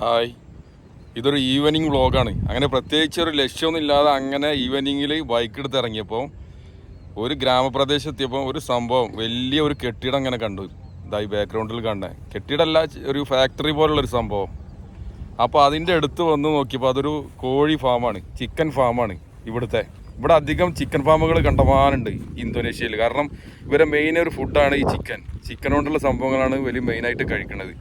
Hi, ഇതൊരു evening വ്ളോഗാണ്. അങ്ങനെ പ്രത്യേകിച്ച് ഒരു ലക്ഷ്യമൊന്നുമില്ലാതെ അങ്ങനെ ഈവനിങ്ങിൽ ബൈക്ക് എടുത്ത് ഇറങ്ങിയപ്പോൾ ഒരു ഗ്രാമപ്രദേശത്തെത്തിയപ്പോൾ ഒരു സംഭവം, വലിയ ഒരു കെട്ടിടം അങ്ങനെ കണ്ടു. ഇതായി ബാക്ക്ഗ്രൗണ്ടിൽ കണ്ടേ കെട്ടിടമല്ല, ഒരു ഫാക്ടറി പോലുള്ളൊരു സംഭവം. അപ്പോൾ അതിൻ്റെ അടുത്ത് വന്ന് നോക്കിയപ്പോൾ അതൊരു കോഴി ഫാമാണ്, ചിക്കൻ ഫാമാണ്. ഇവിടെ അധികം ചിക്കൻ ഫാമുകൾ കണ്ടമാനുണ്ട് ഇന്തോനേഷ്യയിൽ. കാരണം ഇവരെ മെയിൻ ഒരു ഫുഡാണ് ഈ ചിക്കൻ കൊണ്ടുള്ള സംഭവങ്ങളാണ് വലിയ മെയിനായിട്ട് കഴിക്കുന്നത്.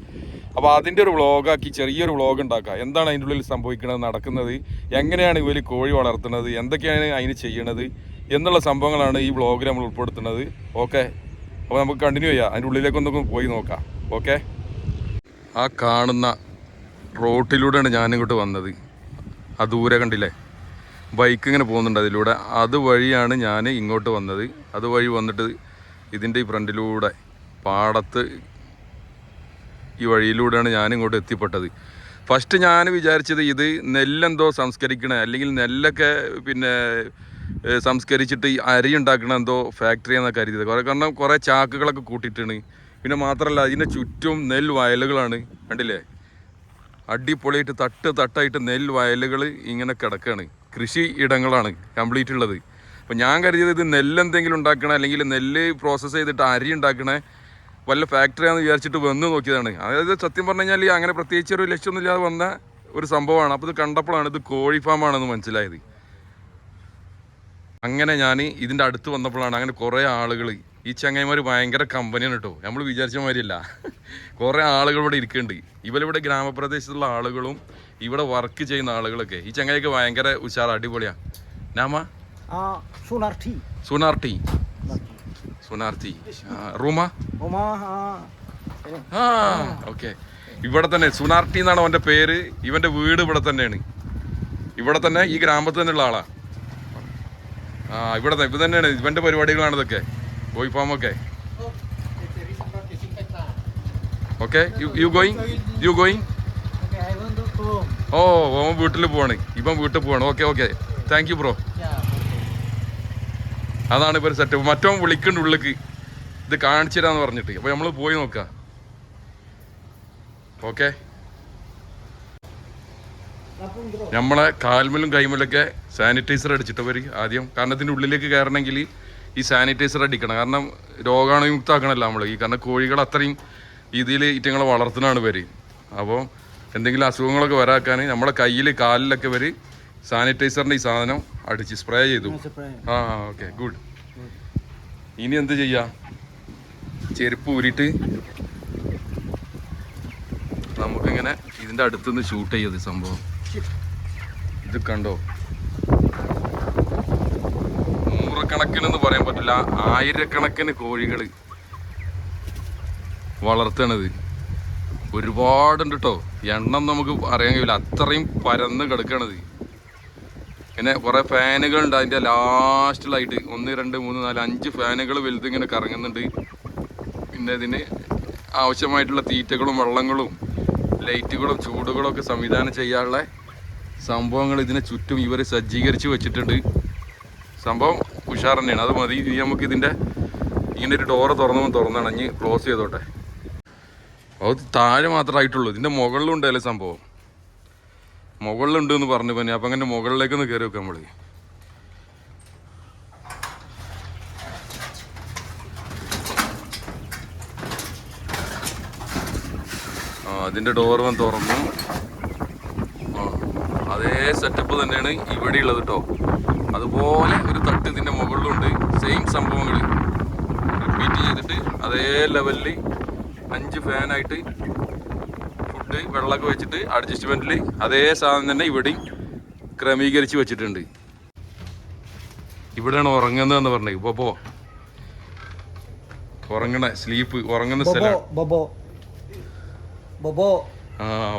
അപ്പോൾ അതിൻ്റെ ഒരു വ്ളോഗാക്കി ചെറിയൊരു വ്ളോഗ് ഉണ്ടാക്കുക. എന്താണ് അതിൻ്റെ ഉള്ളിൽ സംഭവിക്കുന്നത്, നടക്കുന്നത്, എങ്ങനെയാണ് ഇവർ കോഴി വളർത്തുന്നത്, എന്തൊക്കെയാണ് അതിന് ചെയ്യണത് എന്നുള്ള സംഭവങ്ങളാണ് ഈ വ്ളോഗിൽ നമ്മൾ ഉൾപ്പെടുത്തുന്നത്. ഓക്കെ, അപ്പോൾ നമുക്ക് കണ്ടിന്യൂ ചെയ്യാം, അതിൻ്റെ ഉള്ളിലേക്കൊന്നൊക്കെ പോയി നോക്കാം. ഓക്കെ, ആ കാണുന്ന റോട്ടിലൂടെയാണ് ഞാനിങ്ങോട്ട് വന്നത്. ആ ദൂരെ കണ്ടില്ലേ, ബൈക്ക് ഇങ്ങനെ പോകുന്നുണ്ട് അതിലൂടെ. അതുവഴിയാണ് ഞാൻ ഇങ്ങോട്ട് വന്നത്. അതുവഴി വന്നിട്ട് ഇതിൻ്റെ ഈ ഫ്രണ്ടിലൂടെ പാടത്ത് ഈ വഴിയിലൂടെയാണ് ഞാനിങ്ങോട്ട് എത്തിപ്പെട്ടത്. ഫസ്റ്റ് ഞാൻ വിചാരിച്ചത് ഇത് നെല്ലെന്തോ സംസ്കരിക്കണേ, അല്ലെങ്കിൽ നെല്ലൊക്കെ സംസ്കരിച്ചിട്ട് ഈ അരി ഉണ്ടാക്കണ എന്തോ ഫാക്ടറി എന്നൊക്കെ കരുതിയത്. കാരണം കുറേ ചാക്കുകളൊക്കെ കൂട്ടിയിട്ടാണ്. പിന്നെ മാത്രമല്ല അതിൻ്റെ ചുറ്റും വയലുകളാണ്. കണ്ടില്ലേ, അടിപൊളിയായിട്ട് തട്ടായിട്ട് വയലുകൾ ഇങ്ങനെ കിടക്കുകയാണ്. കൃഷി ഇടങ്ങളാണ് കംപ്ലീറ്റ് ഉള്ളത്. അപ്പോൾ ഞാൻ കരുതിയത് ഇത് നെല്ലെന്തെങ്കിലും ഉണ്ടാക്കണേ, അല്ലെങ്കിൽ നെല്ല് പ്രോസസ്സ് ചെയ്തിട്ട് അരി ഉണ്ടാക്കണേ വല്ല ഫാക്ടറിയാണെന്ന് വിചാരിച്ചിട്ട് വന്ന് നോക്കിയതാണ്. അതായത് സത്യം പറഞ്ഞു കഴിഞ്ഞാൽ അങ്ങനെ പ്രത്യേകിച്ച് ഒരു ലക്ഷ്യമൊന്നുമില്ലാതെ വന്ന ഒരു സംഭവമാണ്. അപ്പോൾ ഇത് കണ്ടപ്പോഴാണ് ഇത് കോഴി ഫാമാണെന്ന് മനസ്സിലായത്. അങ്ങനെ ഞാൻ ഇതിൻ്റെ അടുത്ത് വന്നപ്പോഴാണ് അങ്ങനെ കുറേ ആളുകൾ, ഈ ചങ്ങായിമാർ ഭയങ്കര കമ്പനിയാണ് കേട്ടോ, നമ്മൾ വിചാരിച്ച മാതിരിയല്ല. കുറേ ആളുകൾ ഇവിടെ ഇരിക്കുന്നുണ്ട്. ഇവരിവിടെ ഗ്രാമപ്രദേശത്തുള്ള ആളുകളും ഇവിടെ വർക്ക് ചെയ്യുന്ന ആളുകളൊക്കെ. ഈ ചങ്ങായിക്ക് ഭയങ്കര ഉഷാർ, അടിപൊളിയാണ്. നാമ സുനാർത്തി റൂമ. ഓക്കെ, ഇവിടെ തന്നെ സുനാർട്ടി എന്നാണ് അവൻ്റെ പേര്. ഇവൻ്റെ വീട് ഇവിടെ തന്നെയാണ്, ഇവിടെ തന്നെ ഈ ഗ്രാമത്തിൽ തന്നെയുള്ള ആളാ. ഇവിടെ ഇവ തന്നെയാണ് ഇവൻ്റെ പരിപാടികളാണ് ഇതൊക്കെ, കോഴി ഫാമൊക്കെ. ഓക്കെ, യു ഗോയിങ് ഓ വീട്ടിൽ പോവാണ്, ഇപ്പം വീട്ടിൽ പോവാണ്. Okay, thank you bro. അതാണ് ഇപ്പോൾ സെറ്റപ്പ്. മറ്റോ വിളിക്കുന്നുണ്ട് ഉള്ളിലേക്ക്, ഇത് കാണിച്ചു തരാമെന്ന് പറഞ്ഞിട്ട്. അപ്പോൾ നമ്മൾ പോയി നോക്കാം. ഓക്കെ, നമ്മളെ കാൽമലും കൈമലൊക്കെ സാനിറ്റൈസർ അടിച്ചിട്ടവർ ആദ്യം, കാരണം ഇതിൻ്റെ ഉള്ളിലേക്ക് കയറണമെങ്കിൽ ഈ സാനിറ്റൈസർ അടിക്കണം. കാരണം രോഗാണുയുക്താക്കണമല്ലോ നമ്മൾ. കാരണം കോഴികൾ അത്രയും ഇതിൽ ഇറ്റങ്ങളെ വളർത്തുന്നതാണ് ഇവർ. അപ്പോൾ എന്തെങ്കിലും അസുഖങ്ങളൊക്കെ വരാക്കാൻ നമ്മളെ കയ്യിൽ കാലിലൊക്കെ ഇവർ സാനിറ്റൈസറിൻ്റെ ഈ സാധനം അടിച്ച് സ്പ്രേ ചെയ്തു. Okay, good. ഇനി എന്ത് ചെയ്യാം, ചെരുപ്പ് ഊരിയിട്ട് നമുക്കിങ്ങനെ ഇതിൻ്റെ അടുത്തുനിന്ന് ഷൂട്ട് ചെയ്യത് സംഭവം. ഇത് കണ്ടോ, നൂറുകണക്കിനെന്ന് പറയാൻ പറ്റില്ല, ആയിരക്കണക്കിന് കോഴികൾ വളർത്തണത്. ഒരുപാടുണ്ട് കേട്ടോ, എണ്ണം നമുക്ക് അറിയാൻ കഴിയില്ല, അത്രയും പരന്ന് കിടക്കണത്. പിന്നെ കുറേ ഫാനുകളുണ്ട് അതിൻ്റെ ലാസ്റ്റിലായിട്ട്. 1 2 3 4 5 ഫാനുകൾ വലുത് ഇങ്ങനെ കറങ്ങുന്നുണ്ട്. പിന്നെ ഇതിന് ആവശ്യമായിട്ടുള്ള തീറ്റകളും വെള്ളങ്ങളും ലൈറ്റുകളും ചൂടുകളും ഒക്കെ സംവിധാനം ചെയ്യാനുള്ള സംഭവങ്ങൾ ഇതിനെ ചുറ്റും ഇവർ സജ്ജീകരിച്ച് വെച്ചിട്ടുണ്ട്. സംഭവം ഉഷാർ തന്നെയാണ്. അത് മതി. ഇനി നമുക്ക് ഇതിൻ്റെ ഇങ്ങനെ ഒരു ഡോറ് തുറന്നണഞ്ഞ് ക്ലോസ് ചെയ്തോട്ടെ. അത് താഴെ മാത്രമായിട്ടുള്ളൂ, ഇതിൻ്റെ മുകളിലും ഉണ്ടല്ലേ സംഭവം. മുകളിലുണ്ട് എന്ന് പറഞ്ഞു പിന്നെ. അപ്പം അങ്ങനെ മുകളിലേക്കൊന്ന് കയറി വെക്കാം നമ്മൾ. അതിൻ്റെ ഡോർ തുറന്നു. അതേ സെറ്റപ്പ് തന്നെയാണ് ഇവിടെ ഉള്ളത് കേട്ടോ. അതുപോലെ ഒരു തട്ട് ഇതിൻ്റെ മുകളിലുണ്ട്. സെയിം സംഭവങ്ങൾ റിപ്പീറ്റ് ചെയ്തിട്ട് അതേ ലെവലിൽ 5 ഫാനായിട്ട് ഫുഡ് വെള്ളമൊക്കെ വെച്ചിട്ട് അഡ്ജസ്റ്റ്മെൻറ്റിൽ അതേ സാധനം തന്നെ ഇവിടെയും ക്രമീകരിച്ച് വെച്ചിട്ടുണ്ട്. ഇവിടെയാണ് ഉറങ്ങുന്നതെന്ന് പറഞ്ഞത്. ബൊബോ ഉറങ്ങുന്ന സ്ഥലം.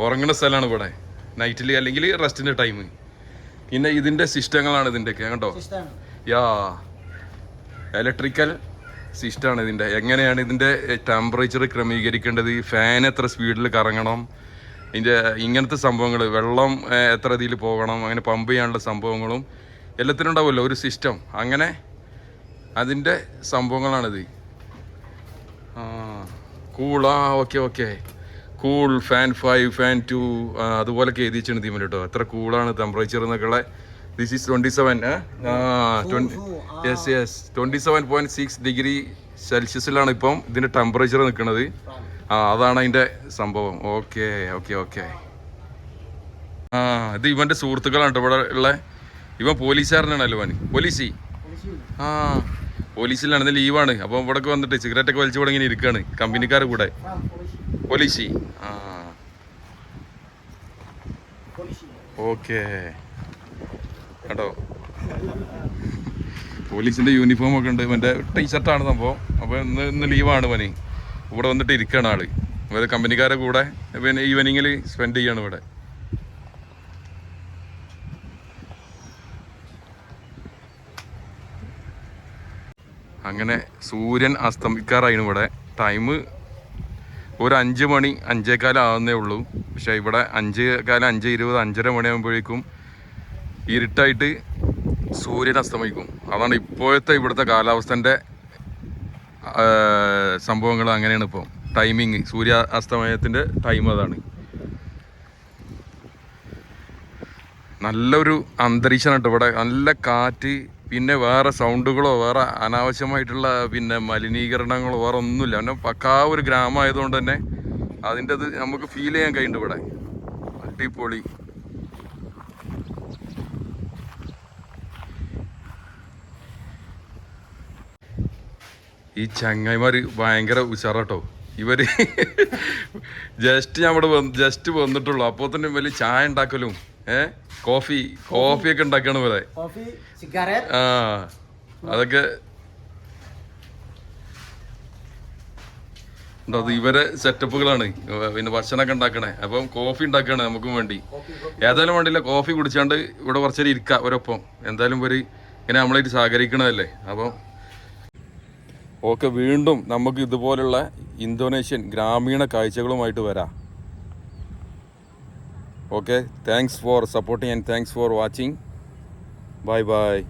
ഉറങ്ങുന്ന സ്ഥലമാണ് ഇവിടെ നൈറ്റിൽ, അല്ലെങ്കിൽ റെസ്റ്റിൻ്റെ ടൈം. പിന്നെ ഇതിൻ്റെ സിസ്റ്റങ്ങളാണ് ഇതിൻ്റെയൊക്കെ കേട്ടോ. ഇലക്ട്രിക്കൽ സിസ്റ്റമാണ് ഇതിൻ്റെ. എങ്ങനെയാണ് ഇതിൻ്റെ ടെമ്പറേച്ചർ ക്രമീകരിക്കേണ്ടത്, ഫാൻ എത്ര സ്പീഡിൽ കറങ്ങണം, ഇതിൻ്റെ ഇങ്ങനത്തെ സംഭവങ്ങൾ, വെള്ളം എത്ര രീതിയിൽ പോകണം, അങ്ങനെ പമ്പ് ചെയ്യാനുള്ള സംഭവങ്ങളും എല്ലാത്തിനും ഉണ്ടാവുമല്ലോ ഒരു സിസ്റ്റം. അങ്ങനെ അതിൻ്റെ സംഭവങ്ങളാണിത്. ഓക്കെ കൂൾ ഫാൻ 5 ഫാൻ 2 അതുപോലൊക്കെ എഴുതി വെച്ചാണ് തീമൻ കേട്ടോ. എത്ര കൂളാണ് ടെമ്പറേച്ചർ എന്നൊക്കെ. ദിസ് ഈസ് 27 യെസ് 27.6 ഡിഗ്രി സെൽഷ്യസിലാണ് ഇപ്പം ഇതിൻ്റെ ടെമ്പറേച്ചർ നിൽക്കുന്നത്. അതാണ് അതിൻ്റെ സംഭവം. Okay okay okay. ഇത് ഇവൻ്റെ സുഹൃത്തുക്കളാണ് കേട്ടോ ഇവിടെ ഉള്ള. ഇവൻ പോലീസുകാരനാണല്ലോ അവൻ. പോലീസിലാണ്. ഇത് ലീവാണ്. അപ്പം ഇവിടേക്ക് വന്നിട്ട് സിഗരറ്റൊക്കെ വലിച്ചു ഇവിടെ ഇങ്ങനെ ഇരിക്കുകയാണ് കമ്പനിക്കാരുടെ കൂടെ. പോലീസി ഓക്കെ കേട്ടോ. പോലീസിൻ്റെ യൂണിഫോം ഒക്കെ ഉണ്ട്. ഇവൻ്റെ ടീഷർട്ടാണ് സംഭവം. അപ്പോൾ ഇന്ന് ലീവാണ് പനി. ഇവിടെ വന്നിട്ട് ഇരിക്കുകയാണ് ആള്. അതായത് കമ്പനിക്കാരുടെ കൂടെ പിന്നെ ഈവനിങ്ങിൽ സ്പെൻഡ് ചെയ്യാണ് ഇവിടെ. അങ്ങനെ സൂര്യൻ അസ്തമിക്കാറായിരുന്നു ഇവിടെ. ടൈം ഒരു 5 മണി 5:15 ആവുന്നേ ഉള്ളൂ. പക്ഷേ ഇവിടെ 5:15 5:20 5:30 മണിയാകുമ്പോഴേക്കും ഇരുട്ടായിട്ട് സൂര്യൻ അസ്തമിക്കും. അതാണ് ഇപ്പോഴത്തെ ഇവിടുത്തെ കാലാവസ്ഥൻ്റെ സംഭവങ്ങൾ. അങ്ങനെയാണ് ഇപ്പോൾ ടൈമിങ്. സൂര്യ അസ്തമയത്തിൻ്റെ ടൈം അതാണ്. നല്ലൊരു അന്തരീക്ഷമാണ് കേട്ടോ ഇവിടെ. നല്ല കാറ്റ്. പിന്നെ വേറെ സൗണ്ടുകളോ വേറെ അനാവശ്യമായിട്ടുള്ള പിന്നെ മലിനീകരണങ്ങളോ വേറെ ഒന്നുമില്ല. പിന്നെ പക്കാ ഒരു ഗ്രാമമായതുകൊണ്ട് തന്നെ അതിൻ്റെ അത് നമുക്ക് ഫീൽ ചെയ്യാൻ കഴിയുന്നുണ്ട് ഇവിടെ. അടിപൊളി. ഈ ചങ്ങായിമാർ ഭയങ്കര ഉഷാറാട്ടോ. ഇവർ ജസ്റ്റ് വന്നിട്ടുള്ളൂ. അപ്പോൾ തന്നെ വലിയ ചായ ഉണ്ടാക്കലും കോഫിയൊക്കെ ഉണ്ടാക്കാണ് പോലെ. അതൊക്കെ അത് ഇവരെ സെറ്റപ്പുകളാണ്. പിന്നെ ഭക്ഷണമൊക്കെ ഉണ്ടാക്കണേ. അപ്പം കോഫി ഉണ്ടാക്കുകയാണ് നമുക്കും വേണ്ടി. ഏതായാലും വേണ്ടില്ല, കോഫി കുടിച്ചാണ്ട് ഇവിടെ കുറച്ചേരം ഇരിക്കാം ഒരൊപ്പം. എന്തായാലും ഒരു ഇങ്ങനെ നമ്മളായിട്ട് സഹകരിക്കണതല്ലേ. അപ്പം ഓക്കെ, വീണ്ടും നമുക്ക് ഇതുപോലുള്ള ഇന്തോനേഷ്യൻ ഗ്രാമീണ കാഴ്ചകളുമായിട്ട് വരാം. Okay, thanks for supporting and thanks for watching. Bye bye.